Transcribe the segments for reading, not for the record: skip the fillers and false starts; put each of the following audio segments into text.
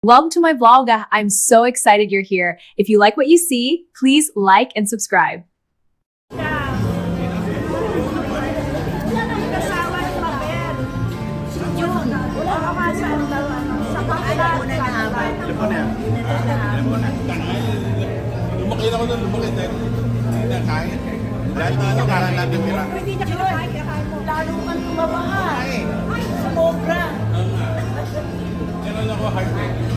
Welcome to my vlog. I'm so excited you're here. If you like what you see, please like and subscribe. Lumakit ako doon, lumakit eh. Hindi na kain. Dahil na ano, kala natin pira. Hindi na kinakain, kakain mo. Lalo kang tumaba. Ay, sobra. Meron ako heart eh.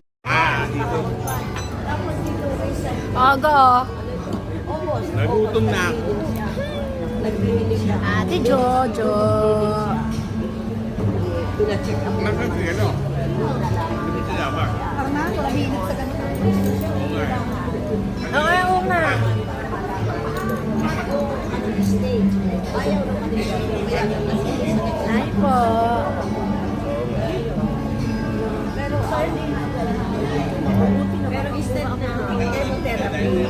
Tapos dito rin sa... Aga. Nagutom na ako. Nagbibili siya. Ate Jojo. Pina-check up. Nakakasi ano? Hindi sila ba? Karna, wala hilig sa ganito. Oo nga. Ayaw naman nila. Ay po. Pero sir, pero instead na chemotherapy,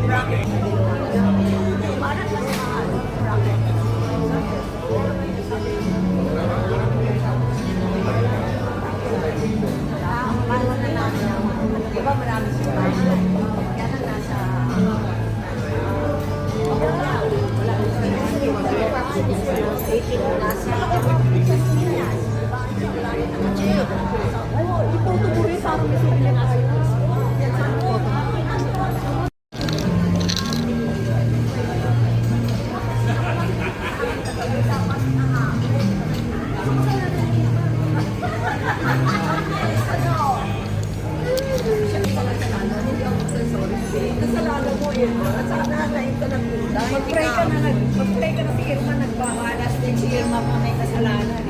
bracket. Parang bracket. Paano na lang, di ba marami sila? Kaya na nasa... Ipoto mo rin parang may sila na kayo. Kasalanan mo yun. At sana nain ka ng kulay. Mag-pray ka na si Irma nagbawalas. Then si Irma pa may kasalanan.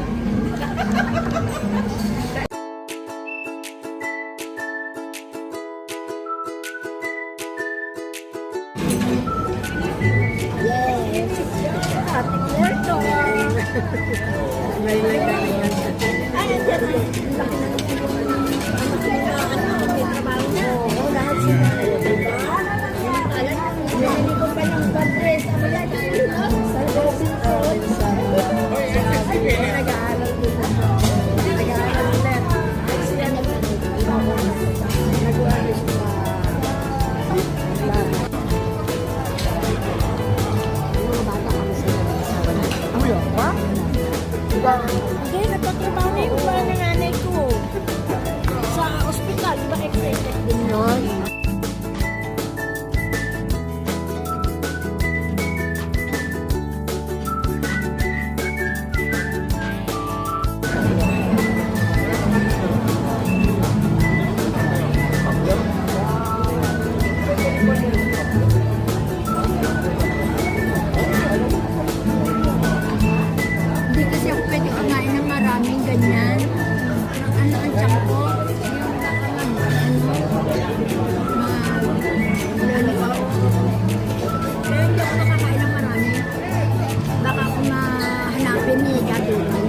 Ating Nerdo. Ay, lahat sila. Hindi ko pa yung badres. Ano yan? Sa Robin Hood. Nag-aaral dito. Nag-aaral ulit. Sila nag-aaral Hindi, nagtatrabaho na yung mga nanay ko. Sa ospital, iba excited din yun. Hindi kasi ako pwede kumain ng maraming ganyan. Ano ang tiyak ko? Yung lollipop. Kaya hindi ako nakakain ng marami. Baka ako mahanapin ni Gadulan.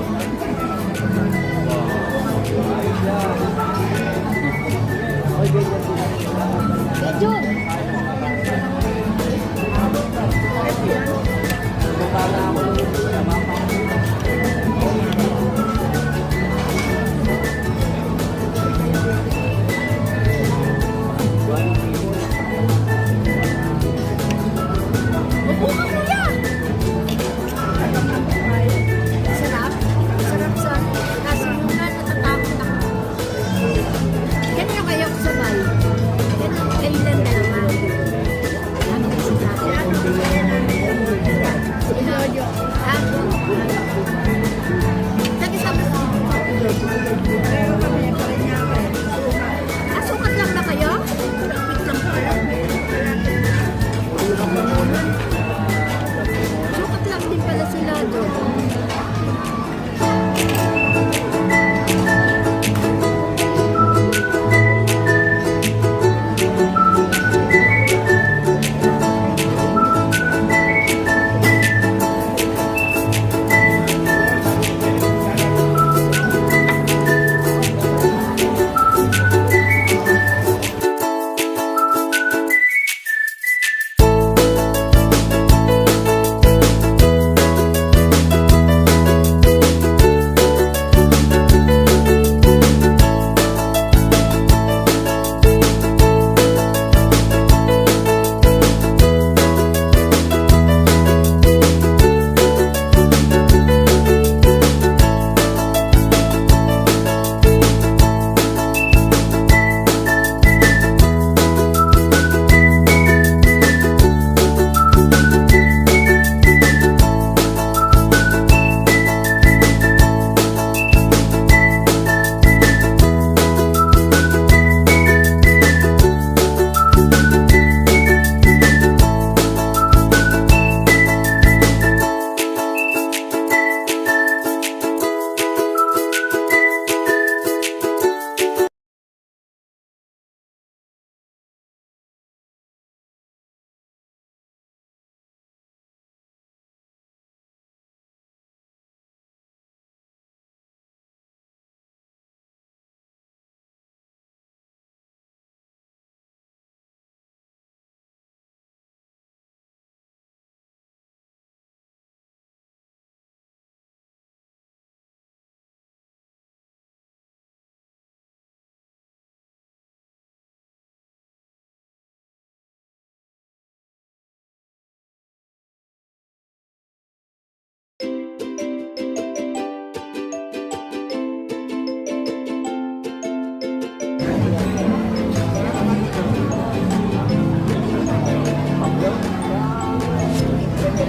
Medyo. Sarap. Sarap sa kaso muna natatakot ako. Ganyan kayo sabay. Ganyan kailan na naman.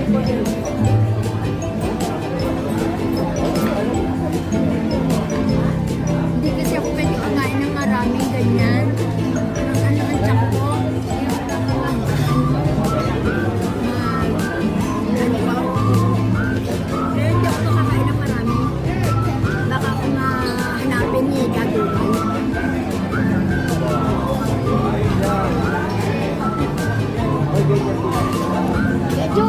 Hindi kasi ako pwede kumain ng maraming ganyan. Ang ang tiyak ko. Ano ba? Pero hindi ako makakain ng marami. Baka ako mahanapin ni Gagawin. Medyo.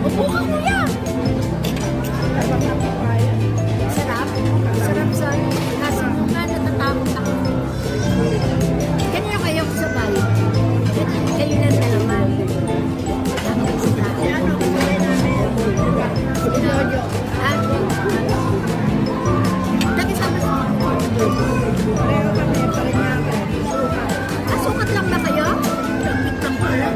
Upo ka, kuya! Sarap. Sarap sa kasi nung nga natatakot ako. Kanina kayo sabay. Kayo na dalawa. Tapos na. Sinojo. Ah? Bakit tapos mo? Pareho kami, pareho. Ah, sukat lang ba kayo? Lapit lang pala.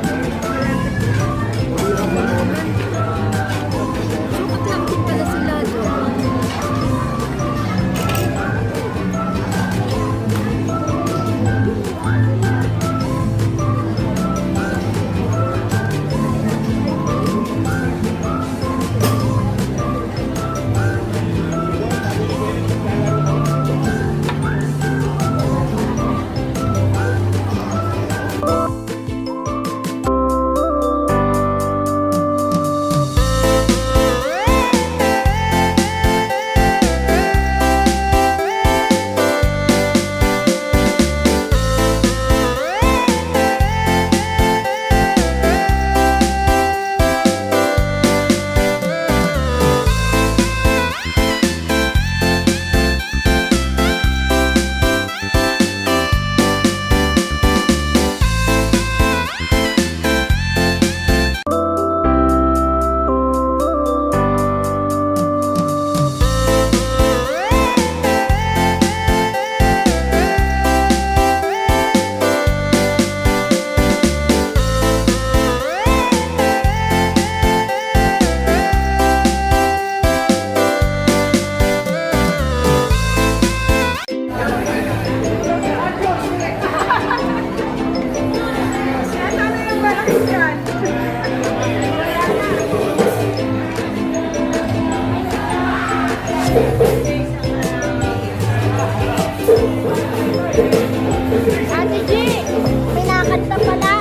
Sukat lang din pala sila doon. Ate G, pinakanta pala.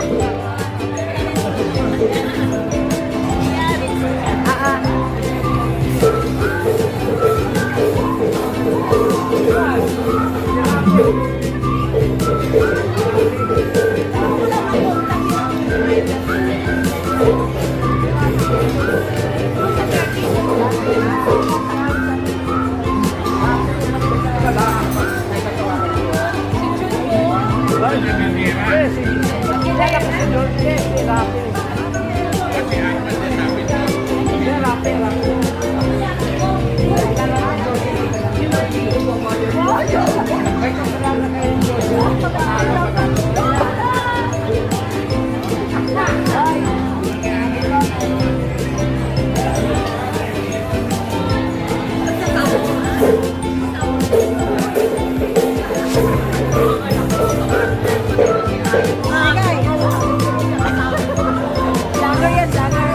Lager yan, lager.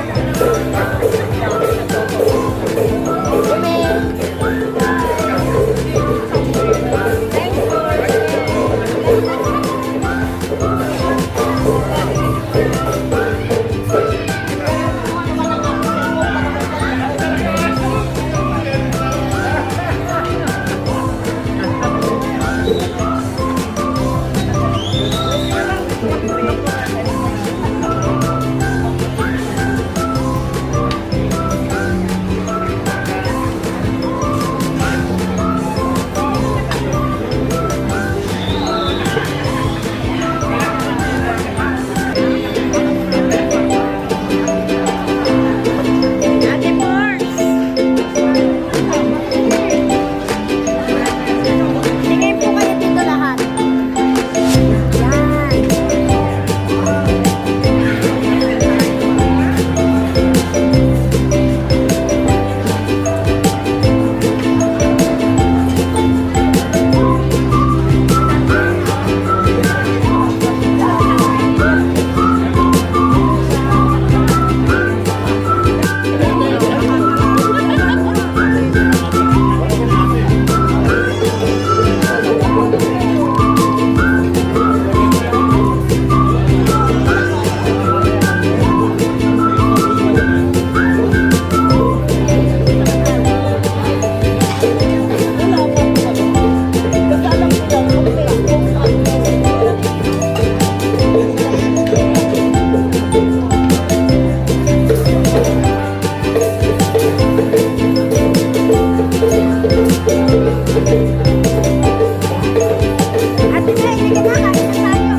Ate na, ilagay na, kain na tayo.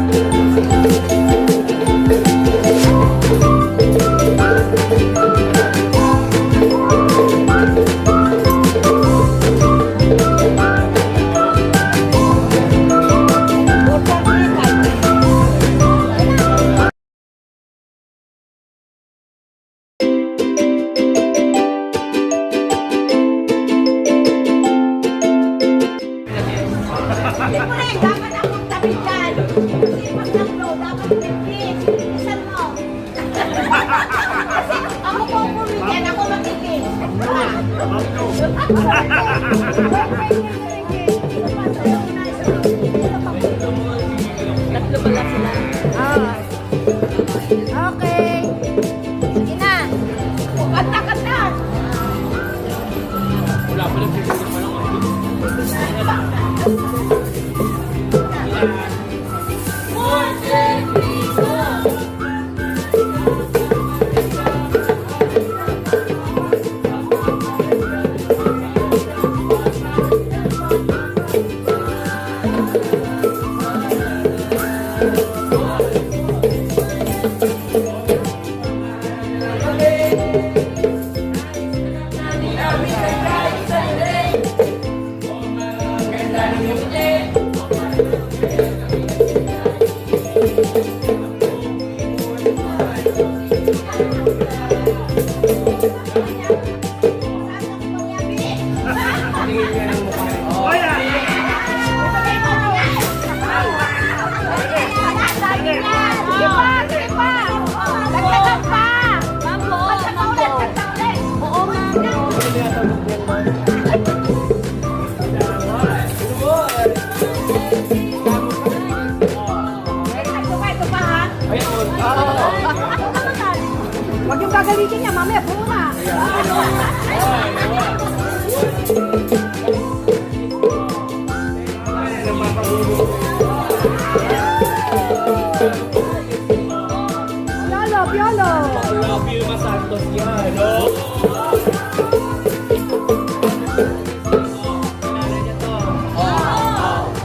Siyempre, dapat akong tabi dyan. Kasi pag nag-blow, dapat bibig. Isan mo. Kasi ako po pumigyan, ako magiging. Tatlo pala sila. Okay. Sige na. Kanta-kanta. Huwag yung gagalitin niya, mamaya bunga. Piolo, piolo. Love you, Masantos yan, no?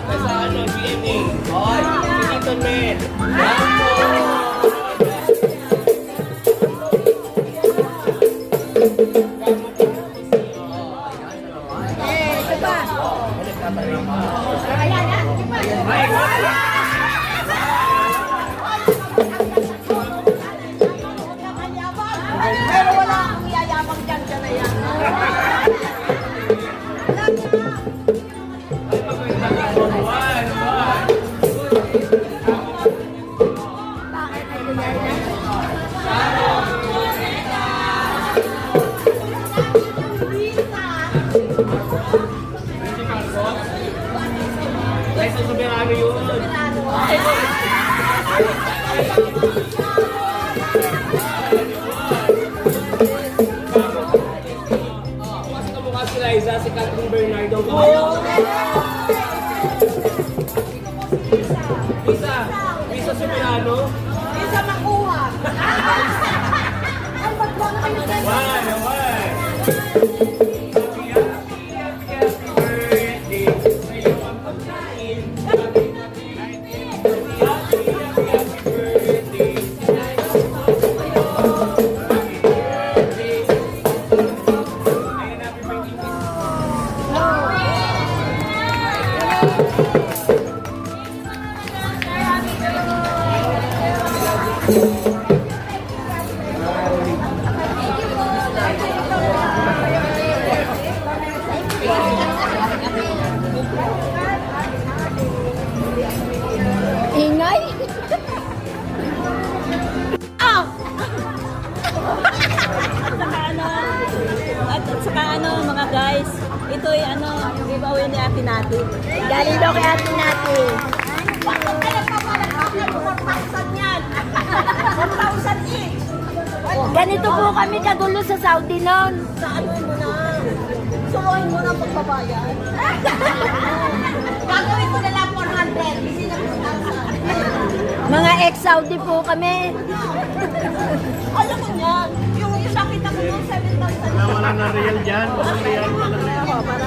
Nasa ano, GMA. Si Tito Mel. Ito ba? Ayan, yan. Pero wala akong iyayabang dyan, dyan na yan. Bakit ay ganyan na? Kaysa soberano yun. Kasi kamukha si Liza, si Catherine Bernardo. Lisa Soberano. Isa makuha. Ay, ba't ba naman yung ganyan? Naman. Ingay? Ah! At saka mga guys, ito ay giveaway ni ate natin. Galing daw kay ate natin. Bakit kaya pa pala kami 4,000 yan? 4,000 each. Ganito po kami kagulo sa Saudi noon. Sa ano mo na? Suluhin mo na pagbabayad. Gagawin ko na lang 400. Kasi na 4,000. Mga ex-Saudi po kami. Alam mo yan. Yung nakita ko yung 7,000. Wala na real dyan. Walang real. Walang real. para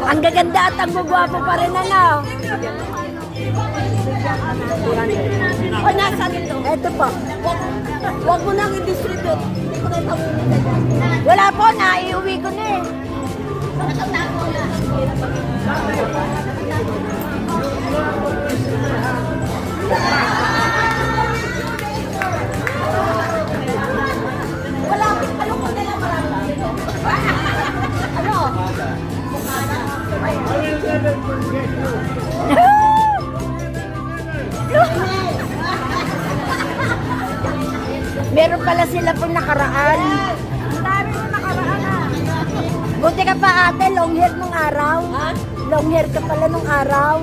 ang gaganda at ang gugwapo pa rin, ano? O, nasa ito. Ito po. Huwag mo nang i-distribute. Hindi ko na ipamumita dyan. Wala po, naiuwi ko na eh. Nakatago na. Wala, ano ko na lang marami. Ano? Meron pala sila pong nakaraan. Ang dami mo nakaraan na. Buti ka pa ate, long hair nung araw. Ha? Long hair ka pala nung araw.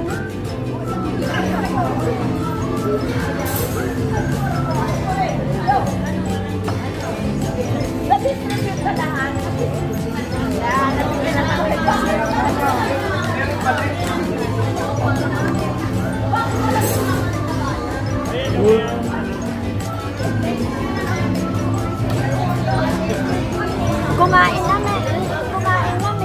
Na-distribute na lahat. Yan, nabigyan na Kumain na may. Kumain na may.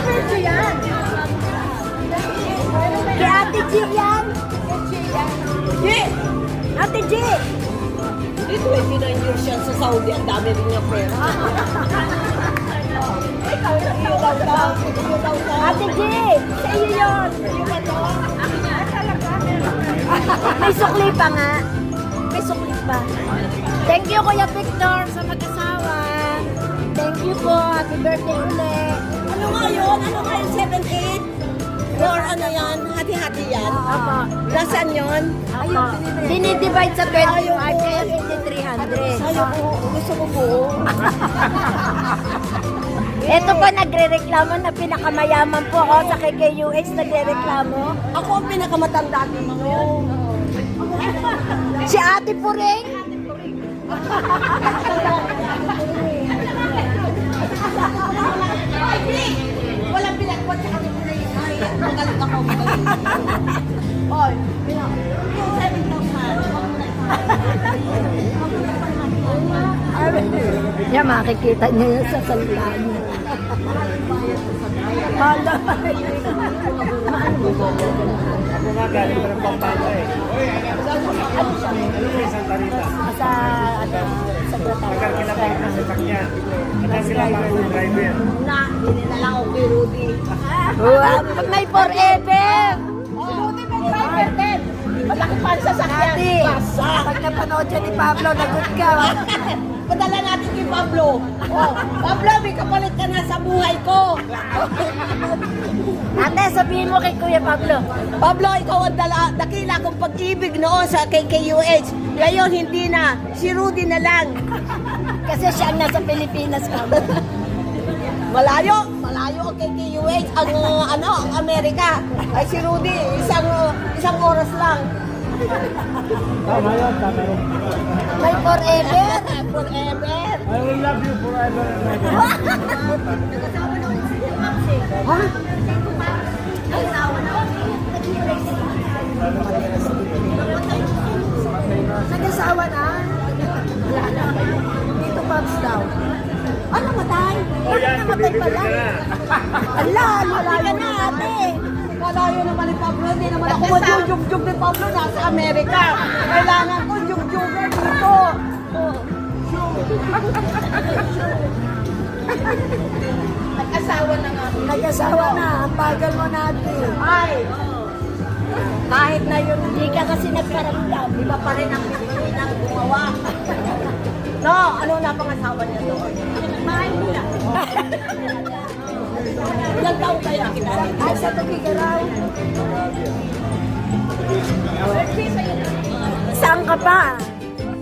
Medyo yan. Kay Ate G yan. Di! Ate G. Di 29 years yan sa Saudi. Ang dami rin niya pera. Ikaw na iyo daw. Iyo daw. Ate G. Sa iyo yun. Iyo ba to? May sukli pa nga. May sukli pa. Thank you Kuya Victor sa mag-asawa. Thank you po. Happy birthday ulit. Ano nga yun? Ano nga yun? 7-8? Or ano yan? Hati-hati yan? Apa. Nasaan yun? Apa. Dinidivide sa 25 kaya 5,300. Sayo ko. Gusto ko buo. Ito po nagre-reklamo na pinakamayaman po ako sa KKUH nagre-reklamo. Ako ang pinakamatanda dito. Si Ate Puring. Walang pinagpot sa kami na yun. Ay, magalit ako. Oy, yung 7,000. Yan, makikita niyo yun sa salulan. Hala. Ako nga galing pa ng Pampanga eh. Ano mo yung Santa Rita? Sa, ano, sa Tagal kilapit na sa sakyan. Kaya sila mga full driver. Na, hindi na lang ako kay Rudy. May forever. Rudy, may driver din. Malaki pa sa sakyan. Ate, Basa. pag napanood siya ni Pablo, nagot ka. Padala natin kay Pablo. Oh, Pablo, may kapalit ka na sa buhay ko. Ate, sabihin mo kay Kuya Pablo. Pablo, ikaw ang dakila kong pag-ibig noon sa KKUH. Ngayon, hindi na. Si Rudy na lang. Kasi siya ang nasa Pilipinas pa. Malayo ang KKUH. Ang, ang Amerika. Ay, si Rudy, isang oras lang. Tama yun, tama yun. May forever. Forever. I will love you forever and ever. Nag-asawa na. Dito Pops daw. Ano matay? Oh yan, Namatay pala. bibigyan ka na. Ala, malayo na ate. Malayo naman ni Pablo. Hindi naman ako mag-jug-jug ni Pablo. Nasa Amerika. Kailangan ko jug-jugan dito. Nag-asawa na nga. Nag-asawa na. Ang bagal mo natin. Ay, kahit na yun, Hindi ka kasi nagparamdam. iba pa rin ang Pilipinas gumawa. No, ano na pangasawa niya doon? Mahal nila. Ilang taon kaya kita? Ay, sa Tugigaraw. Saan ka pa?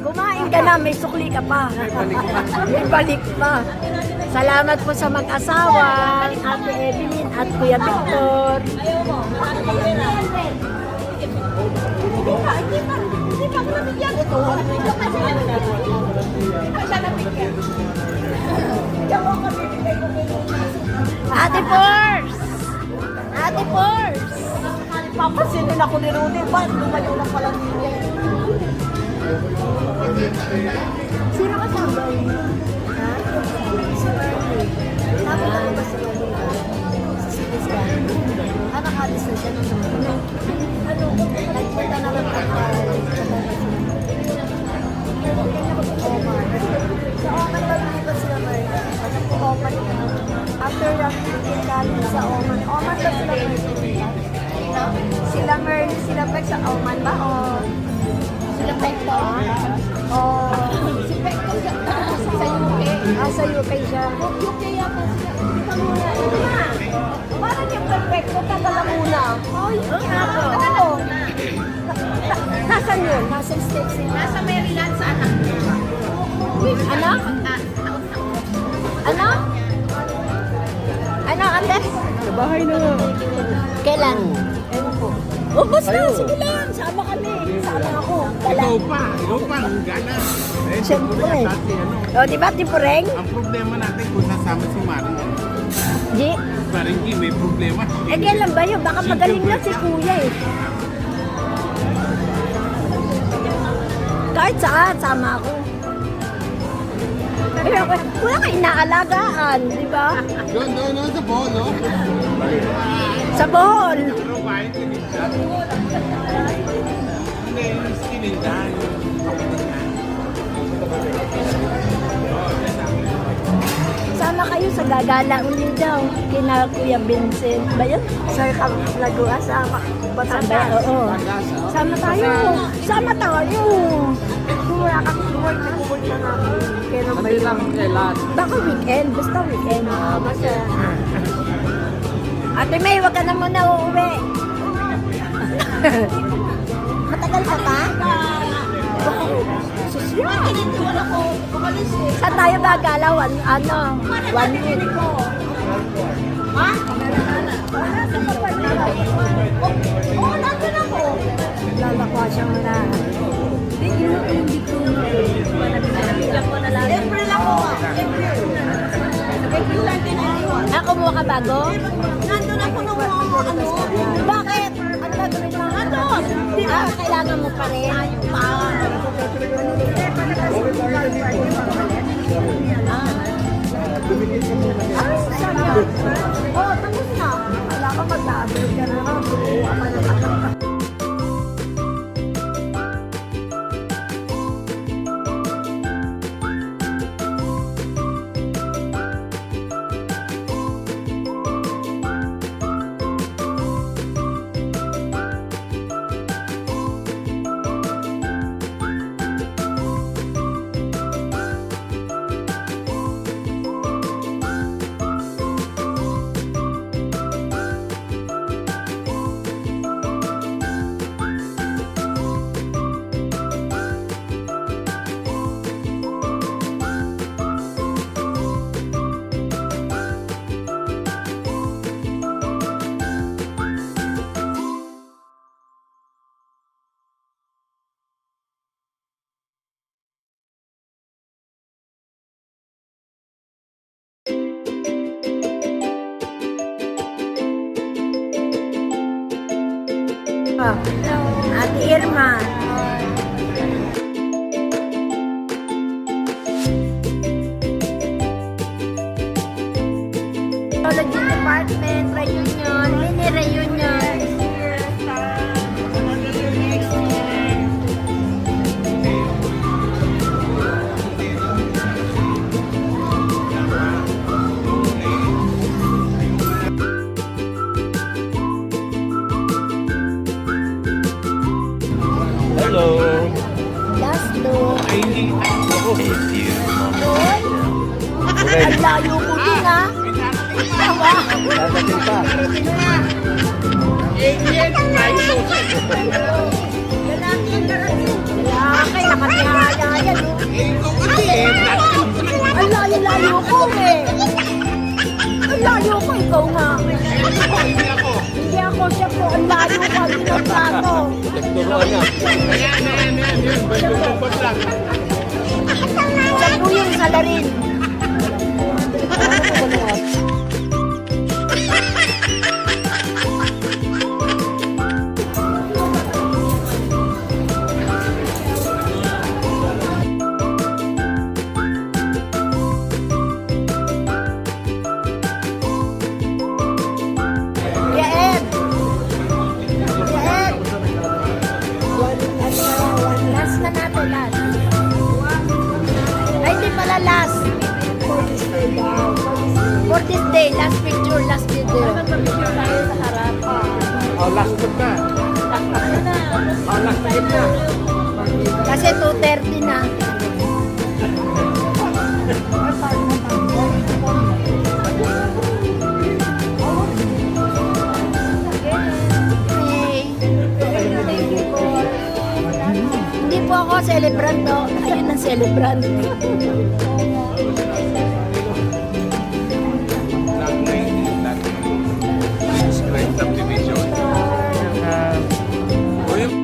Kumain ka na, may sukli ka pa. May balik pa. Salamat po sa mag-asawa, Ate Evelyn at Kuya Victor. Ayaw mo. Ano ba yun? Hindi pa. Hindi pa ako nabigyan. Ito, hindi pa siya nabigyan. Hindi pa siya nabigyan. Hindi ako kabibigay ko kayo. Ate Force! Ate Force! Papasin din ako ni Rudy. Ba't lumayo na pala niya? Sino ka sa boy? Ha? Si Marley. Sabi na ba si Marley? Sa Sigisga. Nakalis na siya nung ano, nagpunta na lang ako. Oman. Sa Oman ba lumipat sila Marley? Kasi po Oman yun. After that, galing sa Oman. Oman ba sila Marley? Sila Marley, sila Peg sa Oman ba? O sila Peg to? O si Peg to sa UK? Ah, sa UK siya. UK yata siya. Parang yung perfecto, taga-Laguna. Ay, oo. Nasaan yun? Nasaan states yun? Nasa Maryland sa anak. Ano? Ano? Ano, ate? Sa bahay na nga. Kailan? Ewan po. Oh, basta, sige lang. Sama kami. Sama ako. Ikaw pa, ang gana. Eh, Siyempre. Dati, ano, O, di ba, Tipureng? ang problema natin kung sasama si Maring. G? Maring may problema. Eh, kailan ba yun? Baka magaling lang si Kuya eh. Kahit saan, sama ako. Eh, wala ka inaalagaan, di ba? Doon, sa bolo. Sa Bohol. Pero kahit tininda. Hindi, yung tininda. Sama kayo sa gagala uli daw. Kina Kuya Vincent. Ba yun? Sa Lagua, sama. Batanda, oo. Sama tayo. Sama tayo. Wala kang buhay na buhay na namin. Kailan ba yun? Kailan? Baka weekend. Basta weekend. Basta. Ate May, wag ka na muna uuwi. Matagal ka pa? Wow. Susya. Saan tayo gagala? One week. Ha? Oo, nandun ako. Lalakwa siyang na. Hindi ko. April ako. April 1991. Ah, kumuha ka bago? Nandun ako nung ano. Bakit? Ano gagawin mo? Nandun. Ah, kailangan mo pa rin. Ah, sana. Oh, tapos na. Wala ka mag-abot ka na. Kumuha ka ng anak. Ate Irma. Technology Department, reunion, mini reunion. Hello. Last look. Ay, hindi. Ang layo ko din ha. Dadating pa. Lalaki, nakatihaya yan. Ikaw kasi eh. Ang layo-layo ko eh. Ang layo ko, ikaw nga. Hindi ako. Hindi ako siya po. Ang layo ko. Ang pinaplato. Nagturuan niya. Ayan. Balik lang. Siya po yung salarin. this day, last picture, last video. Magpapicture tayo sa harap. Oh, last foot na. Oh, last night na. Kasi 2:30 na. Hey. Hindi po ako celebrant, no? Ayun ang celebrant. Strength of division. O yung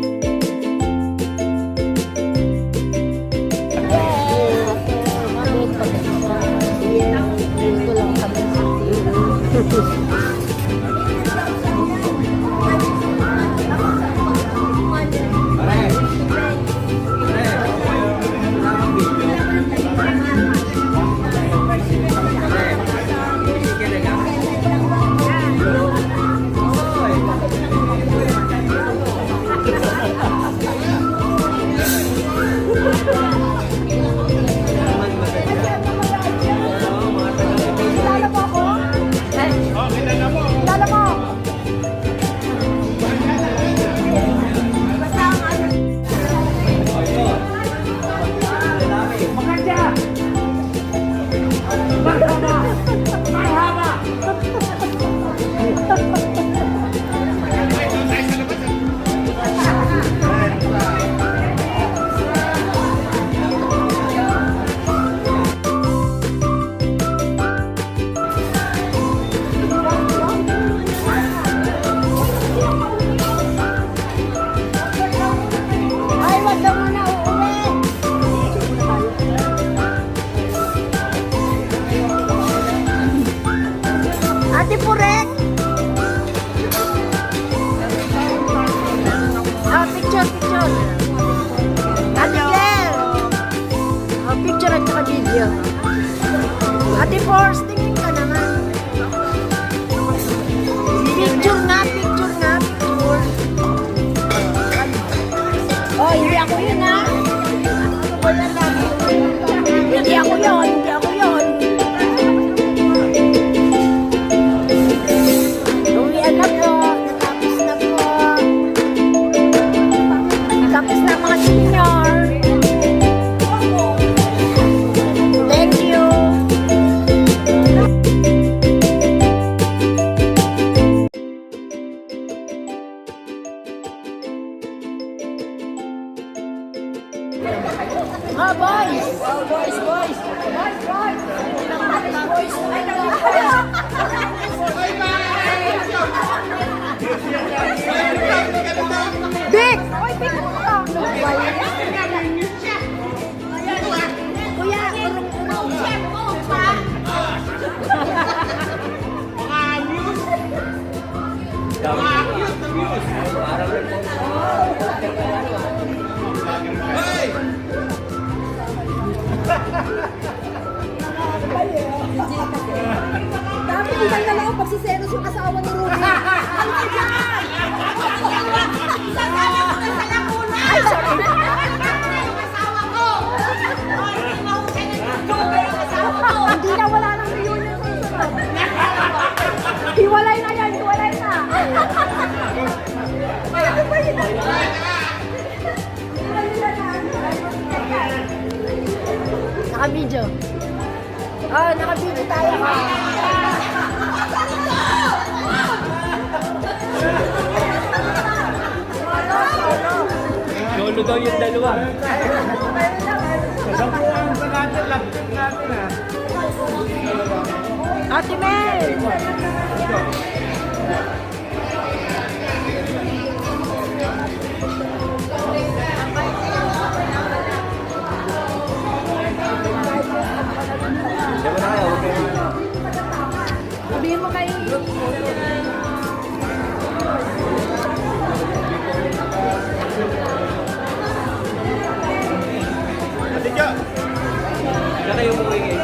Dito lang kami. Kilala mo ako? Kilala mo? Basta ang ano. Ay, wag ka muna uuwi. Ate Purek. Picture. Ate Claire. Picture at saka video. Ate Force, tingin ka naman. Picture nga, picture. Oh, hindi ako yun, ha? Wala lang. Hindi ako yun. Uwian na po. Natapos na po. Tapos na mga senior. Thank you. Boys. Big! Oy, big mo ka! Kuya, urong-urong. Dapat ibang dalawa pag si Senos yung asawa ni Ruby. Ano ka dyan? Sasama ko na sa Laguna! Ay, sorry. Yung asawa ko! Hindi mahusay na yung asawa ko! Hindi na, wala nang reunion sa susunod. Hiwalay na yan, hiwalay na. Ano ba yun? Naka-video. Oh, naka-video tayo. Solo daw yung dalawa. Sasampuan pa natin, lapit natin ha. Ate Mel! Sabihin mo kay... Ate Jo! Kaya kayo mo kayo.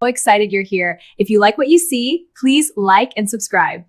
excited you're here. If you like what you see, please like and subscribe.